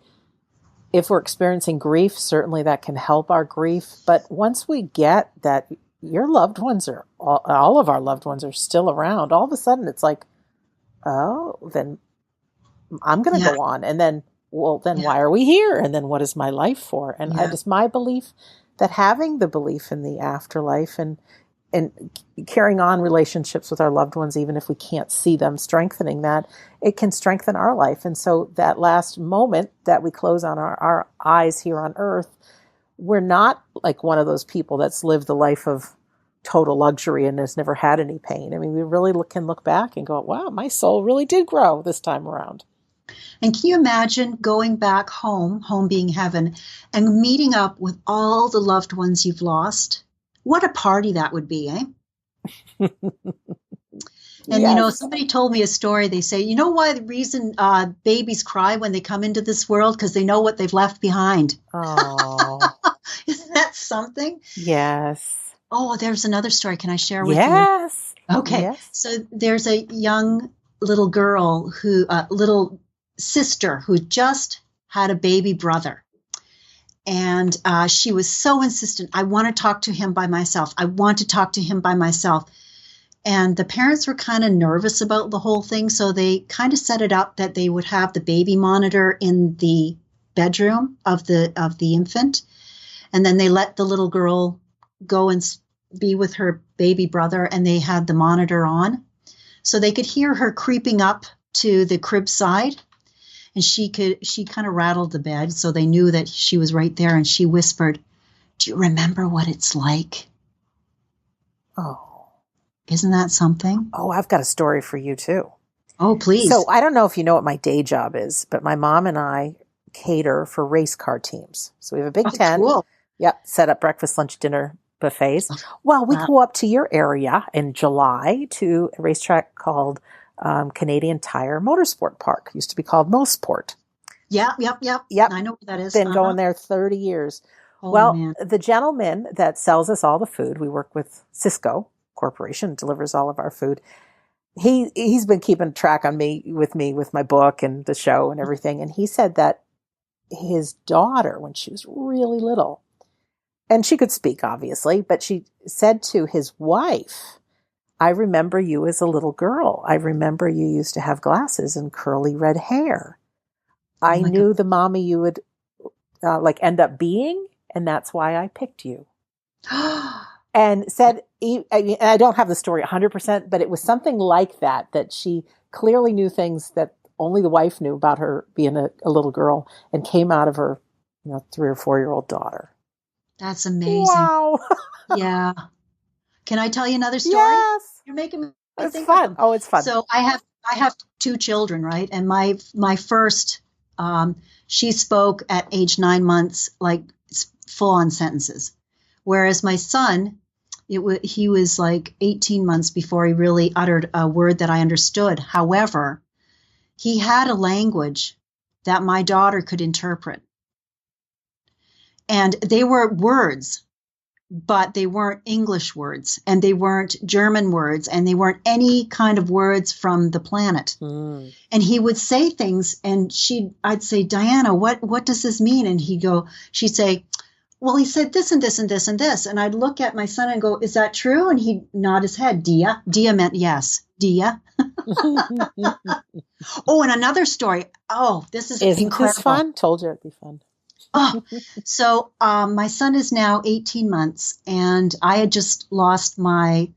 if we're experiencing grief, certainly that can help our grief. But once we get that your loved ones are, all of our loved ones are still around, all of a sudden it's like, oh, then I'm going to go on. And then, why are we here? And then what is my life for? And it is my belief that having the belief in the afterlife and carrying on relationships with our loved ones, even if we can't see them, strengthening that, it can strengthen our life. And so that last moment that we close on our eyes here on earth, we're not like one of those people that's lived the life of total luxury and has never had any pain. I mean, we really can look back and go, wow, my soul really did grow this time around. And can you imagine going back home being heaven, and meeting up with all the loved ones you've lost? What a party that would be, eh? And, yes. Somebody told me a story. They say, you know why the reason babies cry when they come into this world? Because they know what they've left behind. Oh. Isn't that something? Yes. Oh, there's another story. Can I share with yes. you? Okay. Yes. So there's a young little girl little sister who just had a baby brother. And she was so insistent. I want to talk to him by myself. I want to talk to him by myself. And the parents were kind of nervous about the whole thing. So they kind of set it up that they would have the baby monitor in the bedroom of the infant. And then they let the little girl go and be with her baby brother. And they had the monitor on. So they could hear her creeping up to the crib side. And she kind of rattled the bed, so they knew that she was right there. And she whispered, "Do you remember what it's like?" Oh. Isn't that something? Oh, I've got a story for you too. Oh, please. So I don't know if you know what my day job is, but my mom and I cater for race car teams. So we have a big tent. Cool. Yep. Set up breakfast, lunch, dinner buffets. Well, we go up to your area in July to a racetrack called Canadian Tire Motorsport Park. Used to be called Mosport. Yep. I know what that is. Been going there 30 years. Man. The gentleman that sells us all the food, we work with Cisco Corporation, delivers all of our food. He's been keeping track on with my book and the show and everything. And he said that his daughter, when she was really little, and she could speak obviously, but she said to his wife, "I remember you as a little girl. I remember you used to have glasses and curly red hair. I knew God. The mommy you would end up being, and that's why I picked you." And said, I don't have the story 100%, but it was something like that she clearly knew things that only the wife knew about her being a little girl, and came out of her 3 or 4-year-old daughter. That's amazing. Wow. Yeah. Can I tell you another story? Yes. You're making me It's think fun. of them. Oh, it's fun. So I have 2 children, right? And my first, she spoke at age 9 months, like full on sentences. Whereas my son, he was like 18 months before he really uttered a word that I understood. However, he had a language that my daughter could interpret. And they were words, but they weren't English words, and they weren't German words, and they weren't any kind of words from the planet. And he would say things, and I'd say, Diana, what does this mean? And she'd say, well, he said this and this and this and this. And I'd look at my son and go, is that true? And he'd nod his head. Dia. Dia meant yes. Dia. Oh, and another story. Oh, this is Isn't incredible. this fun? Told you it'd be fun. So my son is now 18 months, and I had just lost my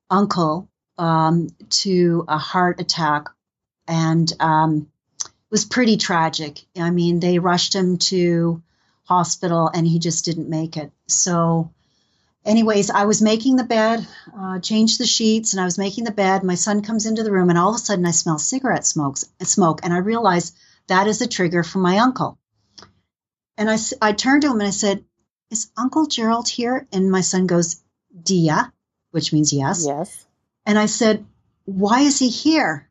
uncle to a heart attack, and it was pretty tragic. I mean, they rushed him to hospital, and he just didn't make it. So anyways, I was making the bed, changed the sheets, and I was making the bed. My son comes into the room, and all of a sudden I smell cigarette smoke, and I realized that is a trigger for my uncle. And I turned to him and I said, is Uncle Gerald here? And my son goes, Dia, which means yes. Yes. And I said, why is he here?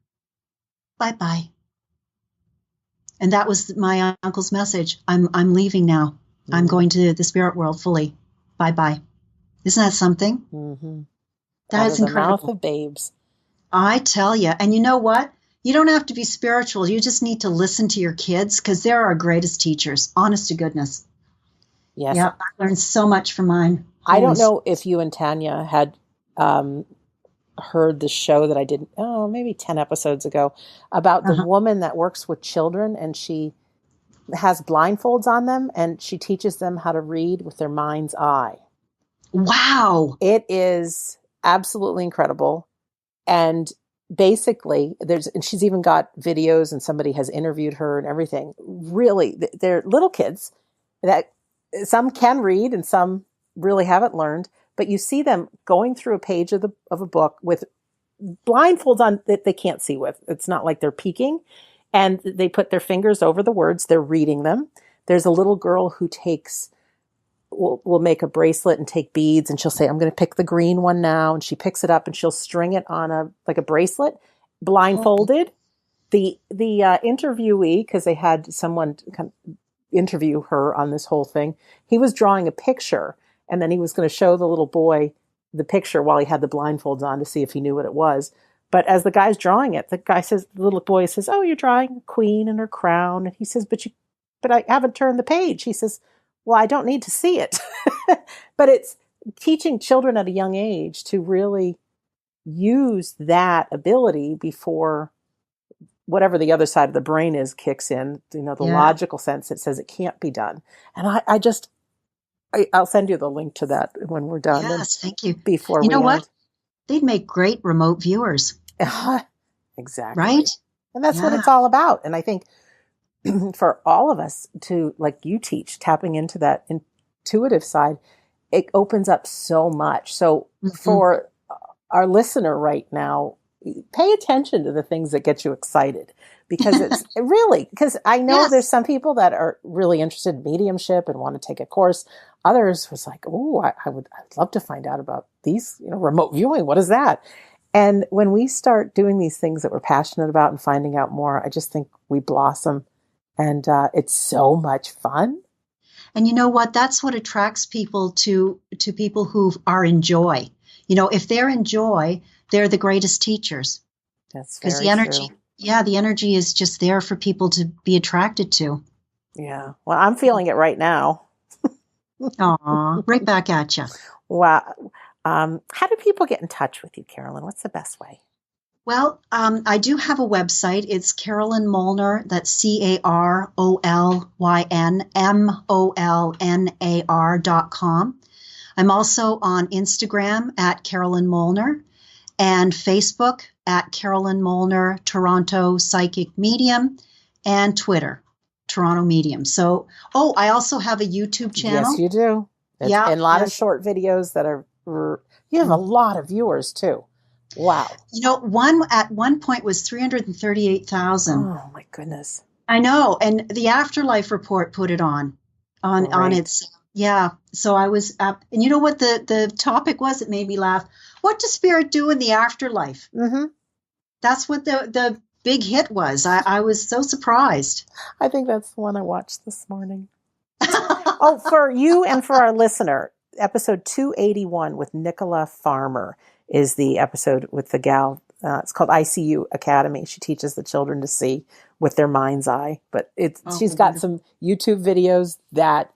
Bye-bye. And that was my uncle's message. I'm leaving now. Mm-hmm. I'm going to the spirit world fully. Bye-bye. Isn't that something? Mm-hmm. That is incredible. The mouth of babes. I tell you. And you know what? You don't have to be spiritual. You just need to listen to your kids, because they're our greatest teachers. Honest to goodness. Yes. Yeah, I learned so much from mine. I don't know if you and Tanya had heard the show that I did, maybe 10 episodes ago, about the woman that works with children, and she has blindfolds on them, and she teaches them how to read with their mind's eye. Wow. It is absolutely incredible. And basically, and she's even got videos, and somebody has interviewed her and everything. Really, they're little kids that some can read and some really haven't learned, but you see them going through a page of a book with blindfolds on that they can't see with. It's not like they're peeking, and they put their fingers over the words. They're reading them. There's a little girl who will make a bracelet and take beads, and she'll say, I'm going to pick the green one now. And she picks it up and she'll string it on a bracelet, blindfolded. The interviewee, because they had someone kind of interview her on this whole thing, he was drawing a picture, and then he was going to show the little boy the picture while he had the blindfolds on to see if he knew what it was. But as the guy's drawing it, the little boy says, oh, you're drawing a queen and her crown. And he says, but I haven't turned the page. He says, well, I don't need to see it. But it's teaching children at a young age to really use that ability before whatever the other side of the brain is kicks in, the logical sense that says it can't be done. And I'll send you the link to that when we're done. Yes, thank you. Before you know end. What? They'd make great remote viewers. Exactly. Right? And that's what it's all about. And I think for all of us to, like you teach, tapping into that intuitive side, it opens up so much. So for our listener right now, pay attention to the things that get you excited, because it's because I know there's some people that are really interested in mediumship and want to take a course. Others was like, oh, I'd love to find out about these, remote viewing. What is that? And when we start doing these things that we're passionate about and finding out more, I just think we blossom, and it's so much fun. And you know what? That's what attracts people to people who are in joy. If they're in joy, they're the greatest teachers. That's very the energy. true. Yeah, the energy is just there for people to be attracted to. Yeah. Well, I'm feeling it right now. Aw, right back at you. Wow. How do people get in touch with you, Carolyn? What's the best way? Well, I do have a website. It's Carolyn Molnar. That's CarolynMolnar.com. I'm also on Instagram at Carolyn Molnar, and Facebook at Carolyn Molnar Toronto Psychic Medium, and Twitter. Toronto medium. So, I also have a YouTube channel. Yes, you do. Yeah. And a lot of short videos that are, you have a lot of viewers too. Wow. At one point was 338,000. Oh my goodness. I know. And the Afterlife report put it on its, yeah. So I was up, and you know what the topic was? It made me laugh. What does spirit do in the afterlife? Mm-hmm. That's what the big hit was. I was so surprised. I think that's the one I watched this morning. Oh, for you and for our listener, episode 281 with Nicola Farmer is the episode with the gal. It's called ICU Academy. She teaches the children to see with their mind's eye. But she's got some YouTube videos that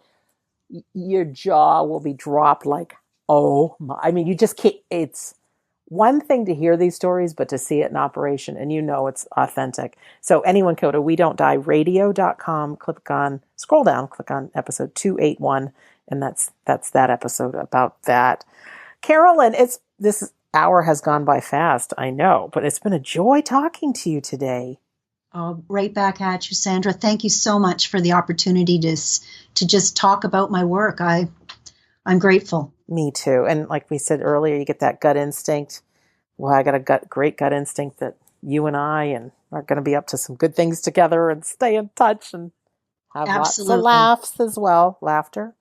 your jaw will be dropped like, oh my. I mean, you just can't. It's one thing to hear these stories, but to see it in operation, and it's authentic. So anyone go to WeDon'tDieRadio.com, scroll down, click on episode 281, and that's that episode about that. Carolyn, this hour has gone by fast, I know, but it's been a joy talking to you today. Oh, right back at you, Sandra. Thank you so much for the opportunity to just talk about my work. I'm grateful. Me too. And like we said earlier, you get that gut instinct. Well, I got a great gut instinct that you and I are going to be up to some good things together and stay in touch and have lots of laughs as well. Laughter.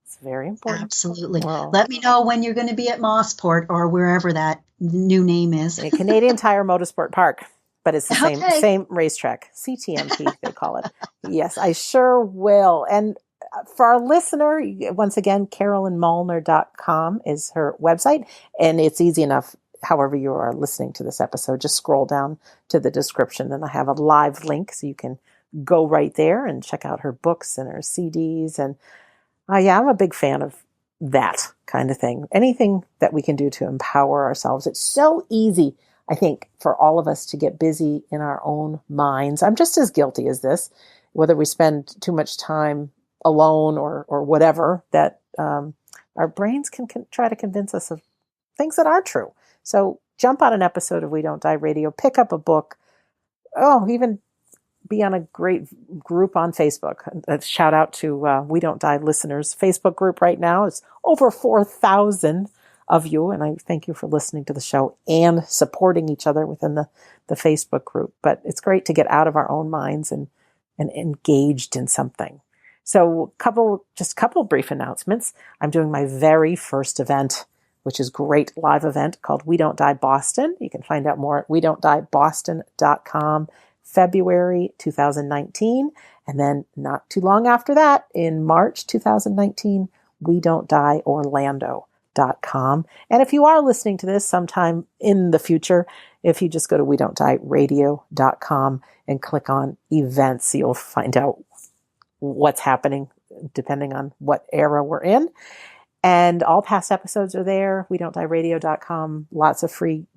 It's very important. Absolutely. Well, let me know when you're going to be at Mossport or wherever that new name is. Canadian Tire Motorsport Park. But it's the same racetrack, CTMP, they call it. Yes, I sure will. And for our listener, once again, CarolynMolnar.com is her website. And it's easy enough, however you are listening to this episode, just scroll down to the description. And I have a live link so you can go right there and check out her books and her CDs. And I'm a big fan of that kind of thing. Anything that we can do to empower ourselves. It's so easy, I think, for all of us to get busy in our own minds. I'm just as guilty as this, whether we spend too much time alone or whatever, that our brains can try to convince us of things that aren't true. So jump on an episode of We Don't Die Radio, pick up a book, even be on a great group on Facebook. A shout out to We Don't Die listeners Facebook group right now. It's over 4,000 of you, and I thank you for listening to the show and supporting each other within the Facebook group. But it's great to get out of our own minds and engaged in something. So just a couple brief announcements. I'm doing my very first event, which is a great live event called We Don't Die Boston. You can find out more at WeDon'tDieBoston.com, February 2019. And then not too long after that, in March 2019, We Don't Die Orlando.com. And if you are listening to this sometime in the future, if you just go to WeDon'tDieRadio.com and click on events, you'll find out what's happening depending on what era we're in. And all past episodes are there. WeDon'tDieRadio.com. Lots of free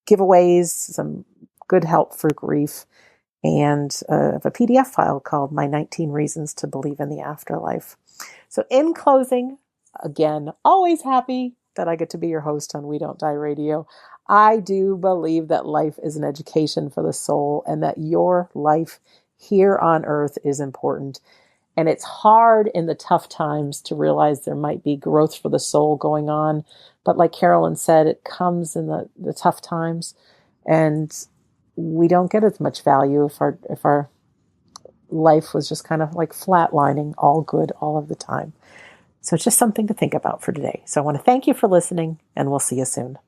giveaways, some good help for grief, and a PDF file called My 19 Reasons to Believe in the Afterlife. So in closing, again, always happy that I get to be your host on We Don't Die Radio. I do believe that life is an education for the soul and that your life here on earth is important. And it's hard in the tough times to realize there might be growth for the soul going on. But like Carolyn said, it comes in the tough times, and we don't get as much value if our life was just kind of like flatlining, all good all of the time. So it's just something to think about for today. So I want to thank you for listening, and we'll see you soon.